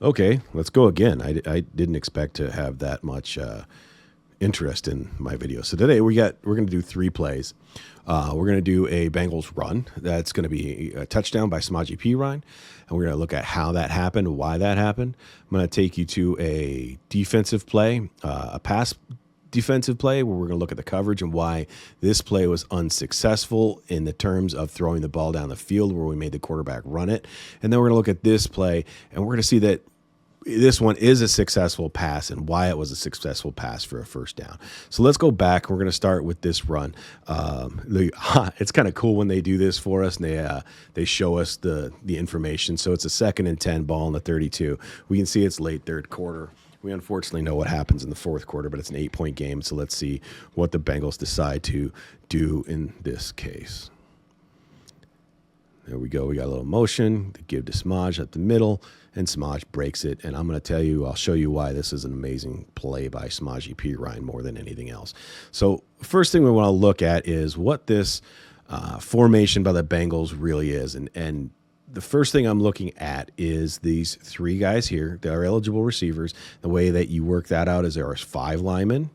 Okay, let's go again. I didn't expect to have that much interest in my video. So today we're going to do 3 plays. We're going to do a Bengals run. That's going to be a touchdown by Perine, and we're going to look at how that happened, why that happened. I'm going to take you to a defensive play, a pass defensive play, where we're going to look at the coverage and why this play was unsuccessful in the terms of throwing the ball down the field where we made the quarterback run it. And then we're going to look at this play, and we're going to see that this one is a successful pass and why it was a successful pass for a first down. So let's go back. We're going to start with this run. It's kind of cool when they do this for us and they show us the information. So it's a 2nd and 10 ball in the 32. We can see it's late third quarter. We unfortunately know what happens in the fourth quarter, but it's an 8-point game. So let's see what the Bengals decide to do in this case. There we go. We got a little motion to give to Smaj up the middle, and Smaj breaks it. And I'm going to tell you, I'll show you why this is an amazing play by Samaje Perine more than anything else. So first thing we want to look at is what this formation by the Bengals really is. And the first thing I'm looking at is these 3 guys here. They are eligible receivers. The way that you work that out is there are 5 linemen,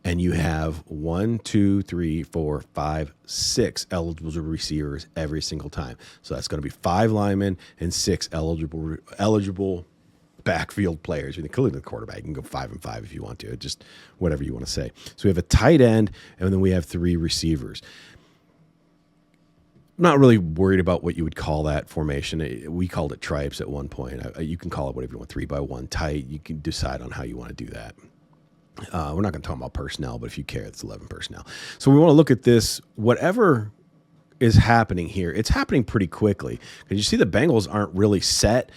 and you have 1, 2, 3, 4, 5, 6 eligible receivers every single time. So that's going to be 5 linemen and 6 eligible backfield players, including the quarterback. You can go 5 and 5 if you want to, just whatever you want to say. So we have a tight end, and then we have 3 receivers. I'm not really worried about what you would call that formation. We called it tripes at one point. You can call it whatever you want, 3-by-1 tight. You can decide on how you want to do that. We're not going to talk about personnel, but if you care, it's 11 personnel. So we want to look at this. Whatever is happening here, it's happening pretty quickly. Because you see the Bengals aren't really set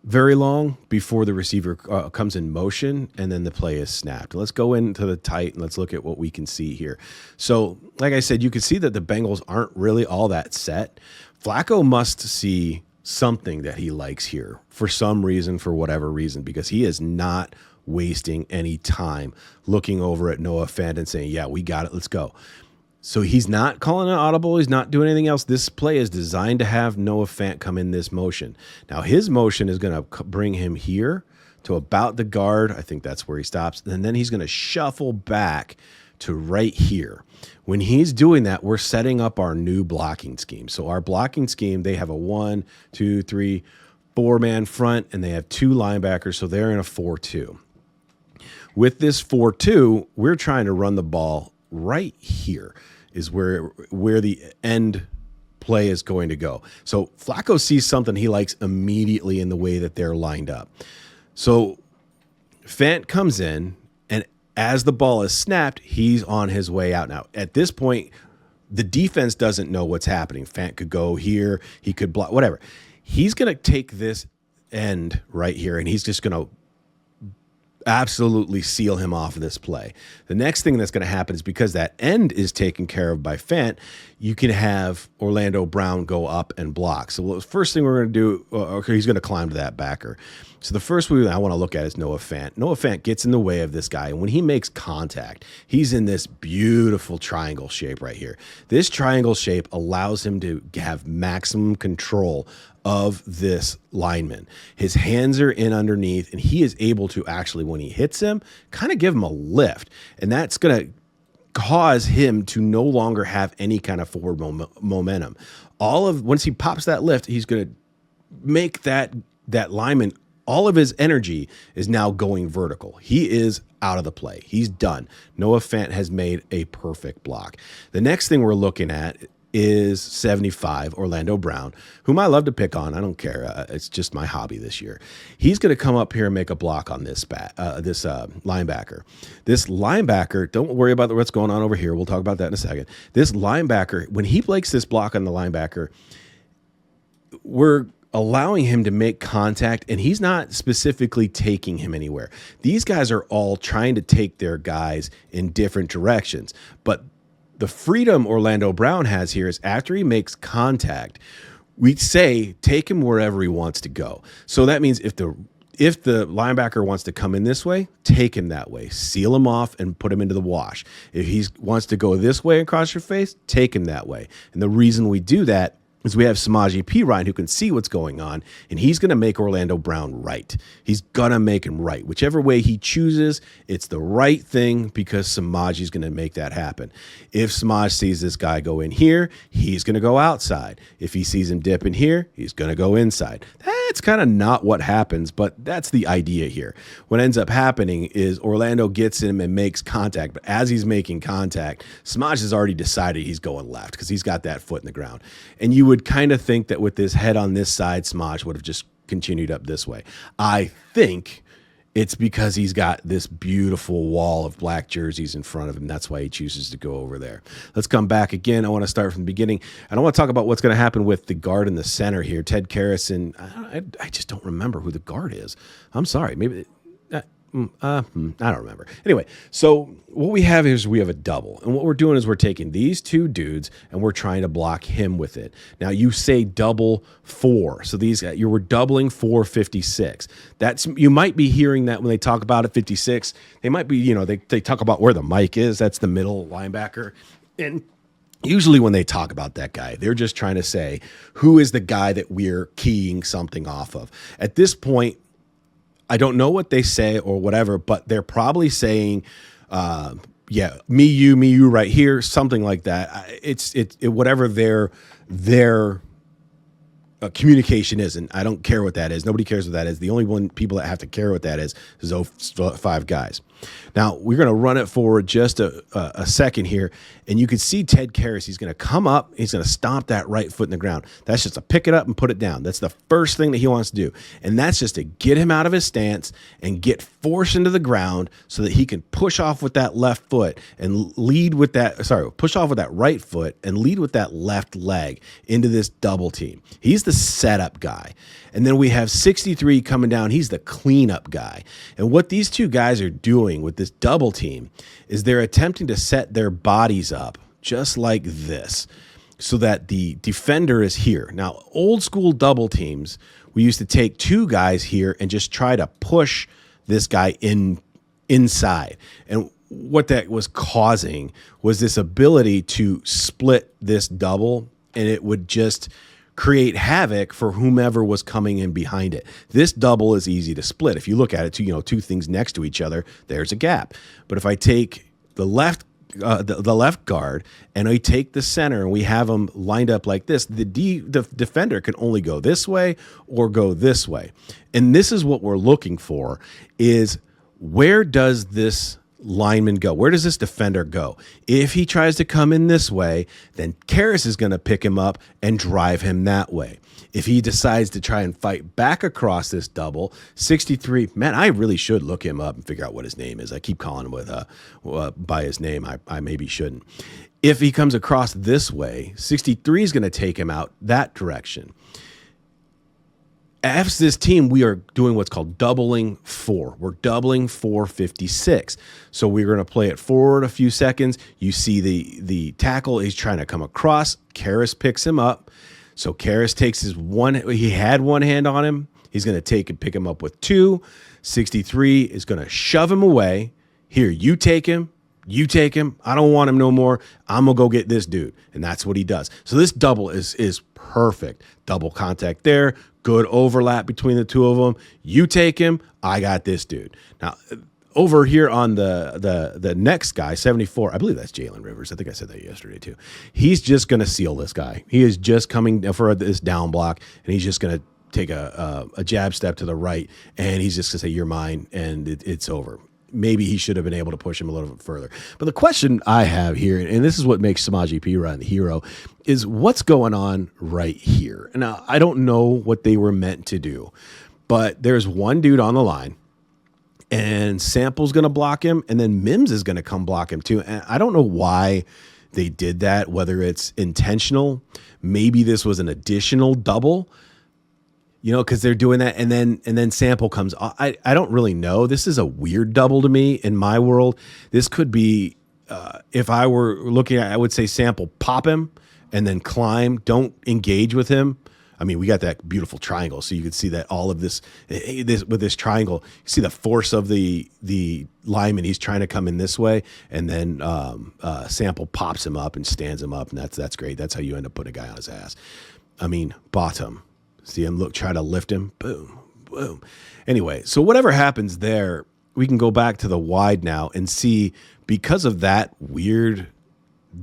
very long before the receiver comes in motion, and then the play is snapped. Let's go into the tight, and let's look at what we can see here. So, like I said, you can see that the Bengals aren't really all that set. Flacco must see something that he likes here for some reason, for whatever reason, because he is not wasting any time looking over at Noah Fant and saying, yeah, we got it, let's go. So he's not calling an audible. He's not doing anything else. This play is designed to have Noah Fant come in this motion. Now, his motion is going to bring him here to about the guard. I think that's where he stops. And then he's going to shuffle back to right here. When he's doing that, we're setting up our new blocking scheme. So our blocking scheme, they have a 1, 2, 3, 4-man front, and they have 2 linebackers. So they're in a 4-2. With this 4-2, we're trying to run the ball right here is where the end play is going to go. So Flacco sees something he likes immediately in the way that they're lined up. So Fant comes in, and as the ball is snapped, he's on his way out. Now, at this point, the defense doesn't know what's happening. Fant could go here, he could block, whatever. He's going to take this end right here, and he's just going to absolutely seal him off of this play. The next thing that's going to happen is because that end is taken care of by Fant, you can have Orlando Brown go up and block. So the first thing we're going to do, he's going to climb to that backer. So the first one I want to look at is Noah Fant. Noah Fant gets in the way of this guy, and when he makes contact, he's in this beautiful triangle shape right here. This triangle shape allows him to have maximum control of this lineman. His hands are in underneath, and he is able to actually, when he hits him, kind of give him a lift. And that's going to cause him to no longer have any kind of forward momentum. Once he pops that lift, he's going to make that lineman, all of his energy is now going vertical. He is out of the play. He's done. Noah Fant has made a perfect block. The next thing we're looking at is 75, Orlando Brown, whom I love to pick on. I don't care. It's just my hobby this year. He's going to come up here and make a block on this linebacker. This linebacker, don't worry about what's going on over here. We'll talk about that in a second. This linebacker, when he makes this block on the linebacker, we're allowing him to make contact, and he's not specifically taking him anywhere. These guys are all trying to take their guys in different directions, but the freedom Orlando Brown has here is after he makes contact, we say take him wherever he wants to go. So that means if the linebacker wants to come in this way, take him that way. Seal him off and put him into the wash. If he wants to go this way across your face, take him that way. And the reason we do that is we have Samaje Perine who can see what's going on, and he's going to make Orlando Brown right. He's going to make him right. Whichever way he chooses, it's the right thing because Samaje is going to make that happen. If Samaj sees this guy go in here, he's going to go outside. If he sees him dip in here, he's going to go inside. That's kind of not what happens, but that's the idea here. What ends up happening is Orlando gets him and makes contact, but as he's making contact, Samaj has already decided he's going left because he's got that foot in the ground. And you would kind of think that with his head on this side, Samaj would have just continued up this way. I think it's because he's got this beautiful wall of black jerseys in front of him. That's why he chooses to go over there. Let's come back again. I want to start from the beginning. I don't want to talk about what's going to happen with the guard in the center here. Ted Karras, and I just don't remember who the guard is. I'm sorry. Maybe I don't remember. Anyway, so what we have is we have a double. And what we're doing is we're taking these two dudes and we're trying to block him with it. Now you say double 4. So these you were doubling 456. That's you might be hearing that when they talk about it 56. They might be, they talk about where the mic is. That's the middle linebacker. And usually when they talk about that guy, they're just trying to say who is the guy that we're keying something off of. At this point, I don't know what they say or whatever, but they're probably saying, me, you right here, something like that. It's whatever their communication is, and I don't care what that is. Nobody cares what that is. The only people that have to care what that is those 5 guys. Now, we're going to run it for just a second here, and you can see Ted Karras. He's going to come up. He's going to stomp that right foot in the ground. That's just to pick it up and put it down. That's the first thing that he wants to do, and that's just to get him out of his stance and get forced into the ground so that he can push off with that left foot and lead with that, push off with that right foot and lead with that left leg into this double team. He's the setup guy. And then we have 63 coming down. He's the cleanup guy. And what these two guys are doing with this double team is they're attempting to set their bodies up just like this so that the defender is here. Now, old school double teams, we used to take 2 guys here and just try to push this guy inside. And what that was causing was this ability to split this double, and it would just create havoc for whomever was coming in behind it. This double is easy to split. If you look at it, two things next to each other, there's a gap. But if I take the left guard and I take the center and we have them lined up like this, the defender can only go this way or go this way. And this is what we're looking for is where does this lineman go? Where does this defender go? If he tries to come in this way, then Karras is going to pick him up and drive him that way. If he decides to try and fight back across this double, 63, man, I really should look him up and figure out what his name is. I keep calling him by his name. I maybe shouldn't. If he comes across this way, 63 is going to take him out that direction. As this team, we are doing what's called doubling 4. We're doubling 456. So we're going to play it forward a few seconds. You see the tackle is trying to come across. Karras picks him up. So Karras takes he had one hand on him. He's going to take and pick him up with 2. 63 is going to shove him away. Here, you take him. You take him. I don't want him no more. I'm going to go get this dude. And that's what he does. So this double is perfect. Double contact there. Good overlap between the two of them. You take him. I got this dude. Now, over here on the next guy, 74, I believe that's Jalen Rivers. I think I said that yesterday too. He's just going to seal this guy. He is just coming for this down block, and he's just going to take a jab step to the right, and he's just going to say, you're mine, and it's over. Maybe he should have been able to push him a little bit further. But the question I have here, and this is what makes Samaje Perine the hero, is what's going on right here? Now, I don't know what they were meant to do, but there's one dude on the line, and Sample's going to block him, and then Mims is going to come block him too. And I don't know why they did that, whether it's intentional. Maybe this was an additional double, because they're doing that, and then Sample comes. I don't really know. This is a weird double to me in my world. This could be, if I were looking at, I would say Sample, pop him, and then climb. Don't engage with him. I mean, we got that beautiful triangle, so you can see that all of this with this triangle, you see the force of the lineman. He's trying to come in this way, and then Sample pops him up and stands him up, and that's great. That's how you end up putting a guy on his ass. I mean, bottom. See him try to lift him. Boom, boom. Anyway, so whatever happens there, we can go back to the wide now and see, because of that weird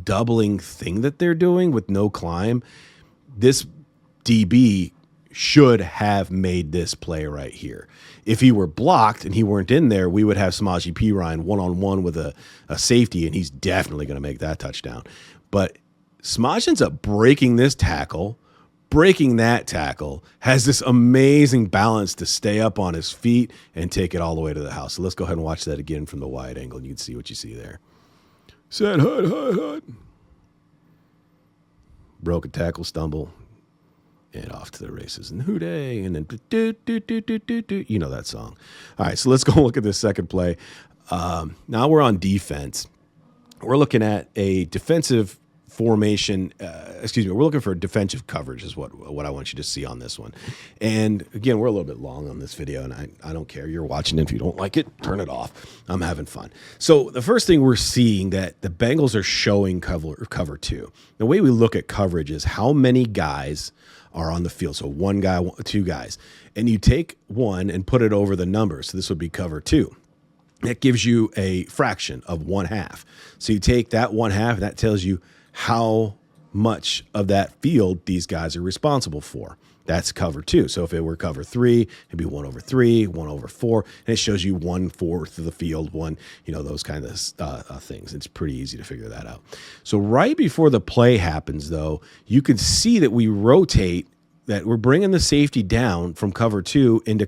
doubling thing that they're doing with no climb, this DB should have made this play right here. If he were blocked and he weren't in there, we would have Samaje Perine one-on-one with a safety, and he's definitely going to make that touchdown. But Samaje ends up breaking this tackle, breaking that tackle, has this amazing balance to stay up on his feet and take it all the way to the house. So let's go ahead and watch that again from the wide angle, and you can see what you see there. Set, hut. Broken tackle, stumble, and off to the races. And hooday, and then do. You know that song. All right, so let's go look at this second play. Now we're on defense. We're looking at a defensive formation. We're looking for defensive coverage is what I want you to see on this one. And again, we're a little bit long on this video, and I don't care. You're watching it. If you don't like it, turn it off. I'm having fun. So the first thing we're seeing that the Bengals are showing cover two. The way we look at coverage is how many guys are on the field. So one guy, two guys, and you take one and put it over the number. So this would be cover two. That gives you a fraction of 1/2. So you take that 1/2, and that tells you how much of that field these guys are responsible for. That's cover two. So if it were cover three, it'd be 1/3, 1/4, and it shows you 1/4 of the field, those kind of things. It's pretty easy to figure that out. So right before the play happens, though, you can see that we rotate, that we're bringing the safety down from cover two into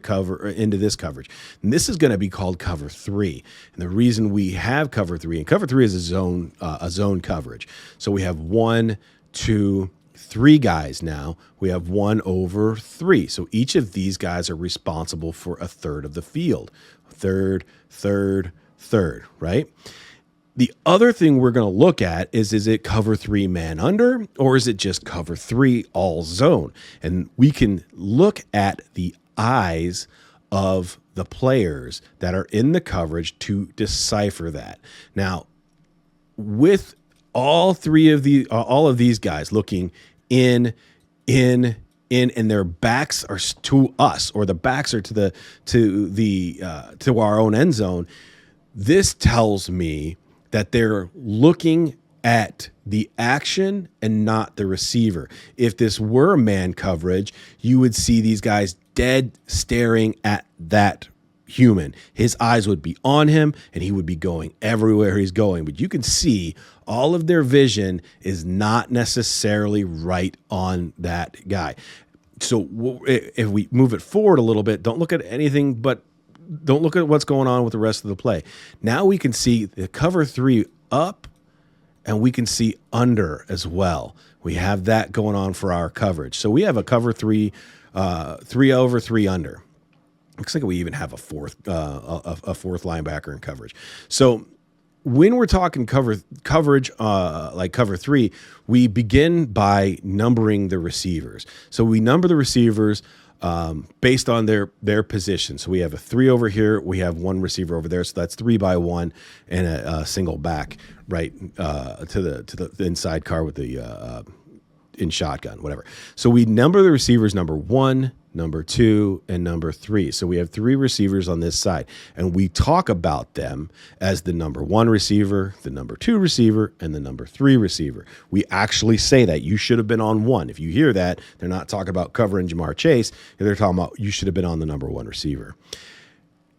this coverage. And this is going to be called cover three. And the reason we have cover three, and cover three is a zone coverage. So we have 1, 2, 3 guys now. We have 1/3. So each of these guys are responsible for 1/3 of the field. Third, right? The other thing we're going to look at is it cover 3 man under, or is it just cover 3 all zone? And we can look at the eyes of the players that are in the coverage to decipher that. Now, with all of these guys looking in, and their backs are to us, or the backs are to our own end zone, this tells me that they're looking at the action and not the receiver. If this were man coverage, you would see these guys dead staring at that human. His eyes would be on him, and he would be going everywhere he's going. But you can see all of their vision is not necessarily right on that guy. So if we move it forward a little bit, don't look at anything but don't look at what's going on with the rest of the play. Now we can see the cover 3 up, and we can see under as well. We have that going on for our coverage. So we have a cover 3, 3 over, 3 under. Looks like we even have a fourth linebacker in coverage. So when we're talking coverage, like cover 3, we begin by numbering the receivers. So we number the receivers based on their position. So we have a 3 over here. We have 1 receiver over there. So that's 3 by 1 and a single back right to the inside car with the in shotgun, whatever. So we number the receivers number 1, number 2, and number 3. So we have 3 receivers on this side, and we talk about them as the number 1 receiver, the number 2 receiver, and the number 3 receiver. We actually say that you should have been on 1. If you hear that, they're not talking about covering Jamar Chase. They're talking about you should have been on the number 1 receiver.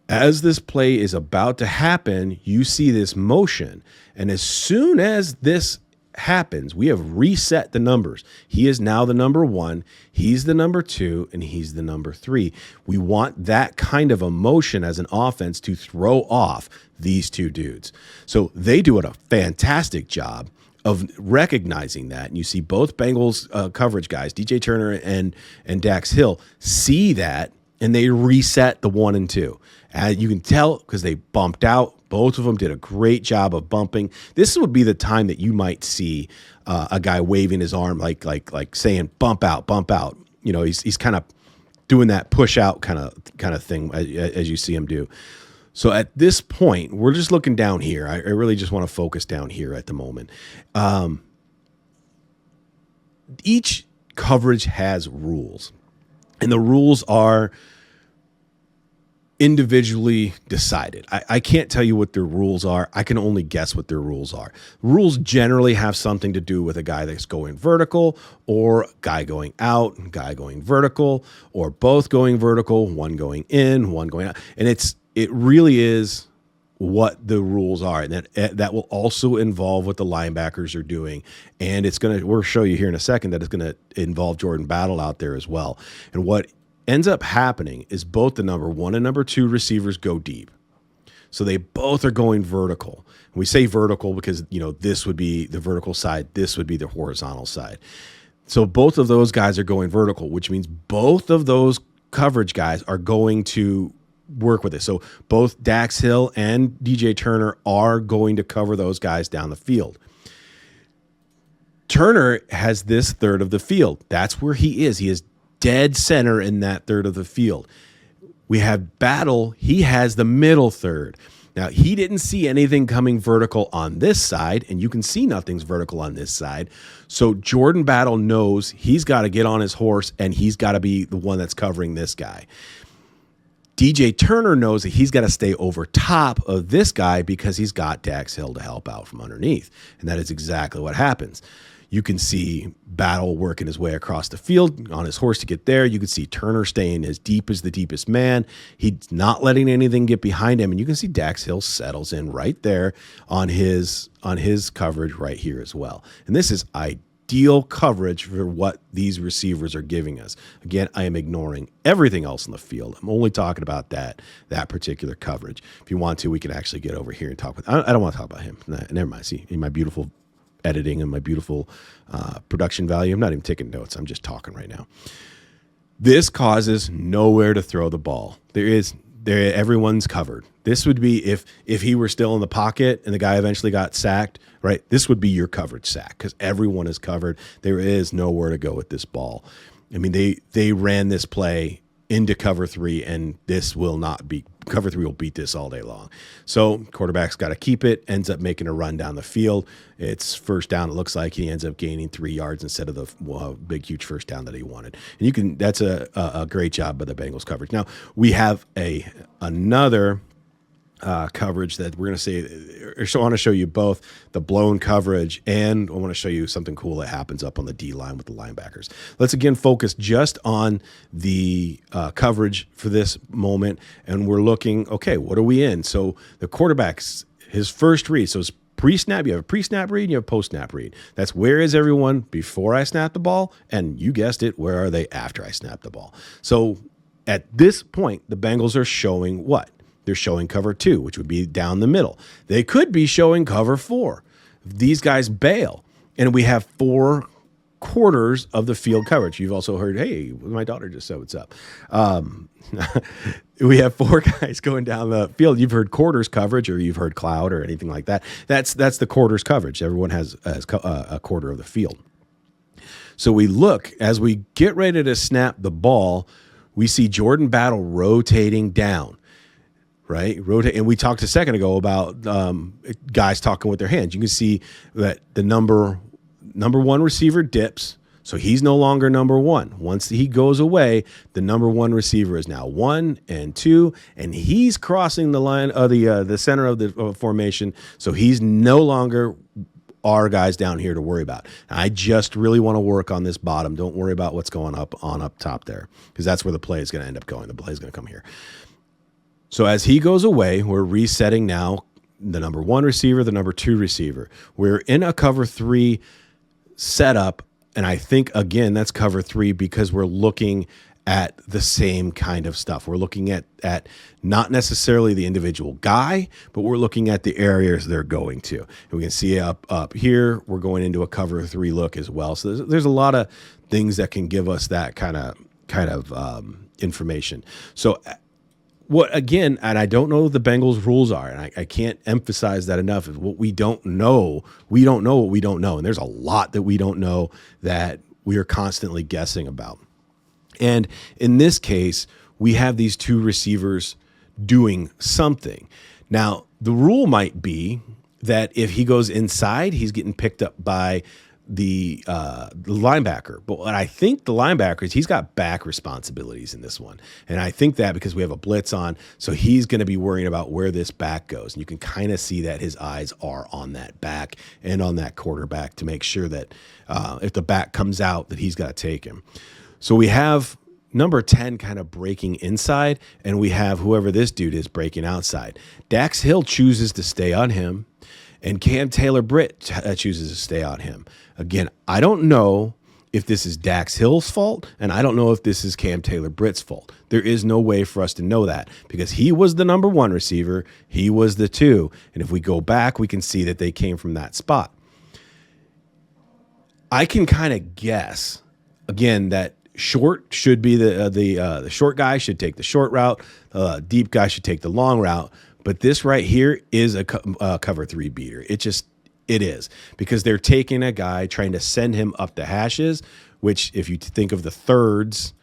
As this play is about to happen, you see this motion, and as soon as this happens, we have reset the numbers. He is now the number 1, he's the number 2, and he's the number 3. We want that kind of emotion as an offense to throw off these 2 dudes. So they do a fantastic job of recognizing that. And you see both Bengals coverage guys, DJ Turner and Dax Hill, see that, and they reset the 1 and 2. You can tell because they bumped out. Both of them did a great job of bumping. This would be the time that you might see a guy waving his arm like saying bump out, bump out. You know, he's kind of doing that push out kind of thing as you see him do. So at this point, we're just looking down here. I really just want to focus down here at the moment. Each coverage has rules, and the rules are individually decided. I can't tell you what their rules are. I can only guess what their rules are. Rules generally have something to do with a guy that's going vertical, or a guy going out, a guy going vertical, or both going vertical, one going in, one going out. And it really is what the rules are. And that will also involve what the linebackers are doing. And we'll show you here in a second that it's going to involve Jordan Battle out there as well. And what ends up happening is both the number 1 and number 2 receivers go deep. So they both are going vertical. And we say vertical because, this would be the vertical side. This would be the horizontal side. So both of those guys are going vertical, which means both of those coverage guys are going to work with it. So both Dax Hill and DJ Turner are going to cover those guys down the field. Turner has this third of the field. That's where he is. He is dead center in that third of the field. We have Battle. He has the middle third. Now, he didn't see anything coming vertical on this side, and you can see nothing's vertical on this side. So Jordan Battle knows he's got to get on his horse, and he's got to be the one that's covering this guy. DJ Turner knows that he's got to stay over top of this guy because he's got Dax Hill to help out from underneath. And that is exactly what happens. You can see Battle working his way across the field on his horse to get there. You can see Turner staying as deep as the deepest man. He's not letting anything get behind him. And you can see Dax Hill settles in right there on his coverage right here as well. And this is ideal coverage for what these receivers are giving us. Again, I am ignoring everything else in the field. I'm only talking about that particular coverage. If you want to, we can actually get over here and talk with. I don't want to talk about him. Never mind. See, in my beautiful editing and my beautiful production value, I'm not even taking notes. I'm just talking right now. This causes nowhere to throw the ball. Everyone's covered. This would be if he were still in the pocket and the guy eventually got sacked, right? This would be your coverage sack because everyone is covered. There is nowhere to go with this ball. I mean, they ran this play into cover 3, and this will not be cover 3 will beat this all day long. So quarterback's got to keep it, ends up making a run down the field. It's first down. It looks like he ends up gaining 3 yards instead of the big, huge first down that he wanted. And that's a great job by the Bengals coverage. Now we have another coverage that we're going to say, I want to show you both the blown coverage, and I want to show you something cool that happens up on the D line with the linebackers. Let's again focus just on the coverage for this moment, and we're looking, okay, what are we in? So the quarterback's, his first read, so it's pre-snap, you have a pre-snap read and you have a post-snap read. That's where is everyone before I snap the ball, and you guessed it, where are they after I snap the ball? So at this point, the Bengals are showing what? They're showing cover 2, which would be down the middle. They could be showing cover 4. These guys bail, and we have 4 quarters of the field coverage. You've also heard, hey, my daughter just said what's up. We have 4 guys going down the field. You've heard quarters coverage, or you've heard cloud, or anything like that. That's the quarters coverage. Everyone has a quarter of the field. So we look, as we get ready to snap the ball, we see Jordan Battle rotating down. Right, rotate, and we talked a second ago about guys talking with their hands. You can see that the number 1 receiver dips, so he's no longer number 1. Once he goes away, the number 1 receiver is now 1 and 2, and he's crossing the line of the center of the formation. So he's no longer our guys down here to worry about. I just really want to work on this bottom. Don't worry about what's going up top there, because that's where the play is going to end up going. The play is going to come here. So as he goes away, we're resetting now the number 1 receiver, the number 2 receiver. We're in a cover 3 setup, and I think, again, that's cover 3 because we're looking at the same kind of stuff. We're looking at not necessarily the individual guy, but we're looking at the areas they're going to. And we can see up here, we're going into a cover 3 look as well. So there's a lot of things that can give us that kind of information. So what, again, and I don't know what the Bengals rules are, and I can't emphasize that enough, is what we don't know. We don't know what we don't know. And there's a lot that we don't know that we are constantly guessing about. And in this case, we have these 2 receivers doing something. Now, the rule might be that if he goes inside, he's getting picked up by the linebacker. But what I think the linebacker is, he's got back responsibilities in this one. And I think that because we have a blitz on, so he's going to be worrying about where this back goes. And you can kind of see that his eyes are on that back and on that quarterback to make sure that if the back comes out, that he's got to take him. So we have number 10 kind of breaking inside, and we have whoever this dude is breaking outside. Dax Hill chooses to stay on him, and Cam Taylor-Britt chooses to stay on him. Again, I don't know if this is Dax Hill's fault, and I don't know if this is Cam Taylor-Britt's fault. There is no way for us to know that because he was the number 1 receiver. He was the 2. And if we go back, we can see that they came from that spot. I can kind of guess, again, that short should be the short guy should take the short route. Deep guy should take the long route. But this right here is a cover 3 beater. It is because they're taking a guy, trying to send him up the hashes, which if you think of the thirds,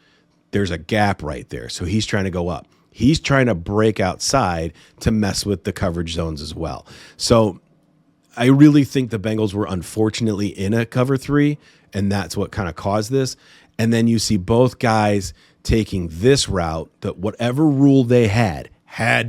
there's a gap right there. So he's trying to go up. He's trying to break outside to mess with the coverage zones as well. So I really think the Bengals were unfortunately in a cover 3, and that's what kind of caused this. And then you see both guys taking this route that whatever rule they had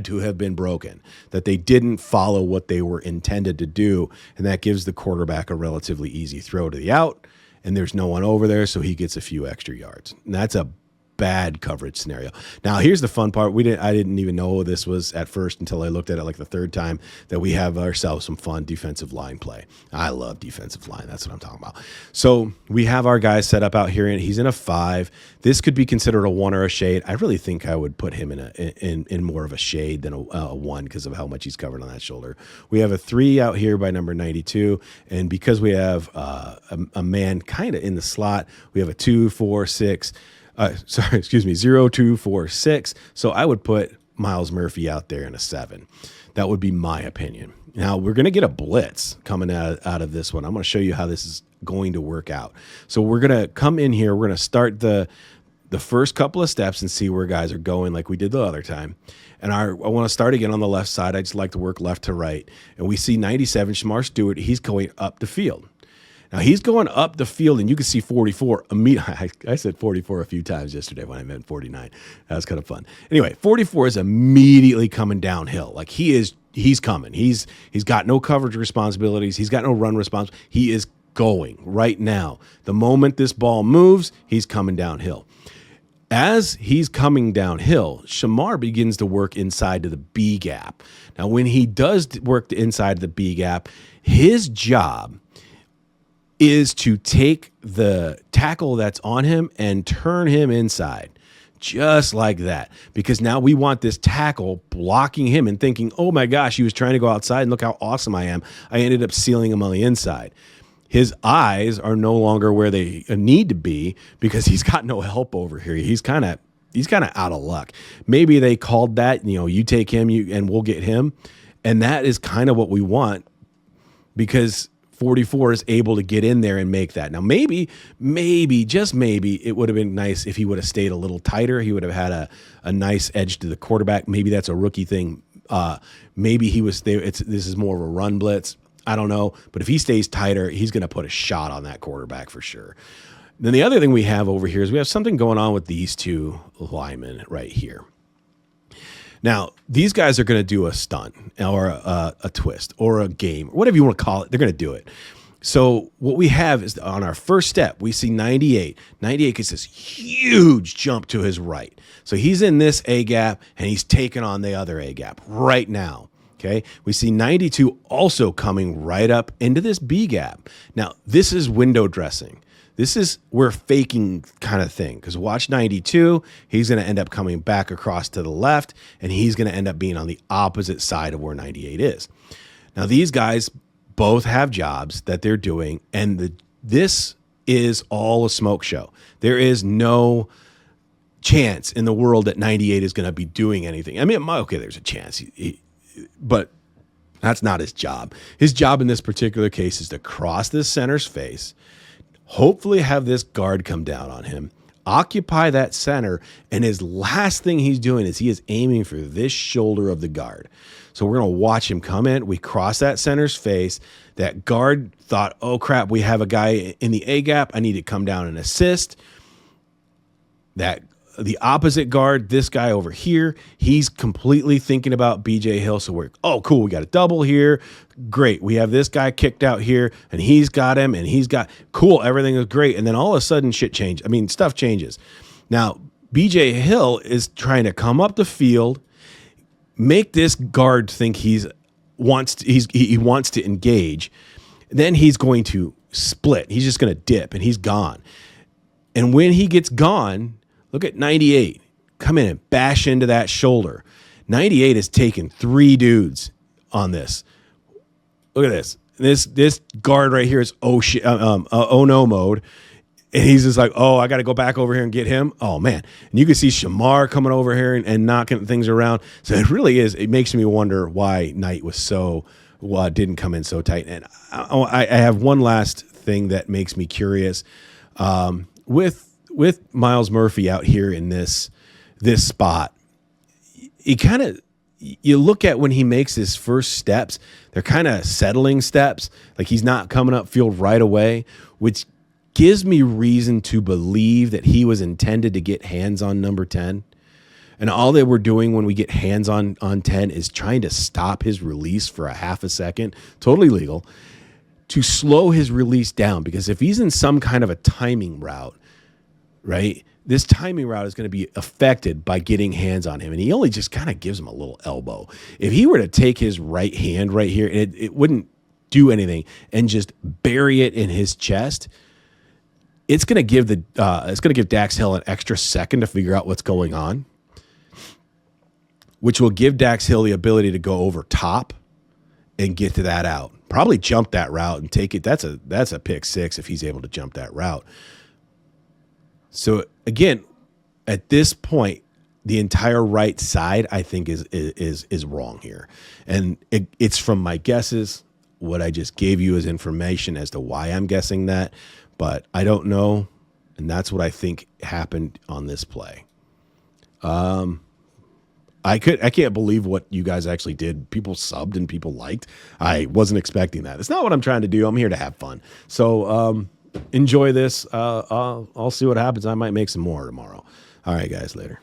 to have been broken, that they didn't follow what they were intended to do. And that gives the quarterback a relatively easy throw to the out, and there's no one over there, so he gets a few extra yards. And that's a bad coverage scenario. Now, here's the fun part. I didn't even know this was at first until I looked at it like the third time, that we have ourselves some fun defensive line play. I love defensive line. That's what I'm talking about. So we have our guy set up out here, and he's in a 5. This could be considered a 1 or a shade. I really think I would put him in more of a shade than a 1 because of how much he's covered on that shoulder. We have a 3 out here by number 92, and because we have a man kind of in the slot, we have a 2, 4, 6. 0, 2, 4, 6. So I would put Myles Murphy out there in a 7. That would be my opinion. Now we're going to get a blitz coming out of this one. I'm going to show you how this is going to work out. So we're going to come in here. We're going to start the first couple of steps and see where guys are going like we did the other time. And I want to start again on the left side. I just like to work left to right. And we see 97, Shamar Stewart. He's going up the field. Now, he's going up the field, and you can see 44. I said 44 a few times yesterday when I meant 49. That was kind of fun. Anyway, 44 is immediately coming downhill. Like, he's coming. He's got no coverage responsibilities. He's got no run responsibilities. He is going right now. The moment this ball moves, he's coming downhill. As he's coming downhill, Shamar begins to work inside to the B gap. Now, when he does work inside the B gap, his job is to take the tackle that's on him and turn him inside, just like that. Because now we want this tackle blocking him and thinking, oh my gosh, he was trying to go outside and look how awesome I am. I ended up sealing him on the inside. His eyes are no longer where they need to be because he's got no help over here. He's kind of out of luck. Maybe they called that, you take him, and we'll get him. And that is kind of what we want because 44 is able to get in there and make that. Now, maybe, just maybe, it would have been nice if he would have stayed a little tighter. He would have had a nice edge to the quarterback. Maybe that's a rookie thing. Maybe he was there. This is more of a run blitz. I don't know. But if he stays tighter, he's going to put a shot on that quarterback for sure. Then the other thing we have over here is we have something going on with these two linemen right here. Now, these guys are going to do a stunt or a twist or a game, or whatever you want to call it. They're going to do it. So what we have is on our first step, we see 98. 98 gets this huge jump to his right. So he's in this A gap, and he's taking on the other A gap right now. Okay, we see 92 also coming right up into this B gap. Now, this is window dressing. This is we're faking kind of thing because watch 92. He's going to end up coming back across to the left, and he's going to end up being on the opposite side of where 98 is. Now, these guys both have jobs that they're doing, and this is all a smoke show. There is no chance in the world that 98 is going to be doing anything. I mean, okay, there's a chance, but that's not his job. His job in this particular case is to cross this center's face, hopefully have this guard come down on him. occupy that center, and his last thing he's doing is he is aiming for this shoulder of the guard. So we're going to watch him come in. We cross that center's face. That guard thought, oh, crap, we have a guy in the A gap. I need to come down and assist. The opposite guard, this guy over here, he's completely thinking about BJ Hill. So we're, oh, cool, we got a double here. Great. We have this guy kicked out here, and he's got him, and he's got, cool, everything is great. And then all of a sudden shit changes. I mean, stuff changes. Now, BJ Hill is trying to come up the field, make this guard think he wants to engage. Then he's going to split. He's just going to dip, and he's gone. And when he gets gone, look at 98. Come in and bash into that shoulder. 98 has taken 3 dudes on this. Look at this. This guard right here is oh no mode. And he's just like, oh, I got to go back over here and get him. Oh, man. And you can see Shamar coming over here and knocking things around. So it really is. It makes me wonder why Knight was didn't come in so tight. And I have one last thing that makes me curious. With Miles Murphy out here in this spot, you look at when he makes his first steps, they're kind of settling steps. Like he's not coming up field right away, which gives me reason to believe that he was intended to get hands on number 10. And all they were doing when we get hands on 10 is trying to stop his release for a half a second, totally legal, to slow his release down. Because if he's in some kind of a timing route, right, this timing route is going to be affected by getting hands on him. And he only just kind of gives him a little elbow. If he were to take his right hand right here, it wouldn't do anything, and just bury it in his chest, it's going to give Dax Hill an extra second to figure out what's going on, which will give Dax Hill the ability to go over top and get to that out. Probably jump that route and take it. That's a pick 6 if he's able to jump that route. So again, at this point, the entire right side I think is wrong here, and it's from my guesses. What I just gave you is information as to why I'm guessing that, but I don't know, and that's what I think happened on this play. I can't believe what you guys actually did. People subbed and people liked. I wasn't expecting that. It's not what I'm trying to do. I'm here to have fun. So enjoy this. I'll see what happens. I might make some more tomorrow. All right, guys, later.